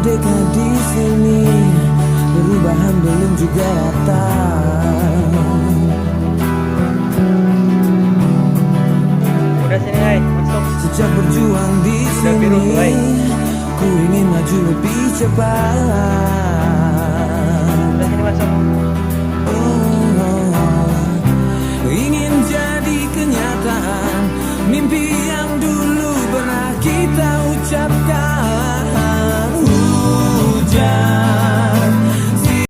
merdeka di sini, perubahan belum juga datang. Udah sini, hai, masuk. Sejak berjuang di biru, sini, hai. ku ingin maju lebih cepat. Udah sini masuk. Ingin jadi kenyataan mimpi yang dulu pernah kita ucapkan.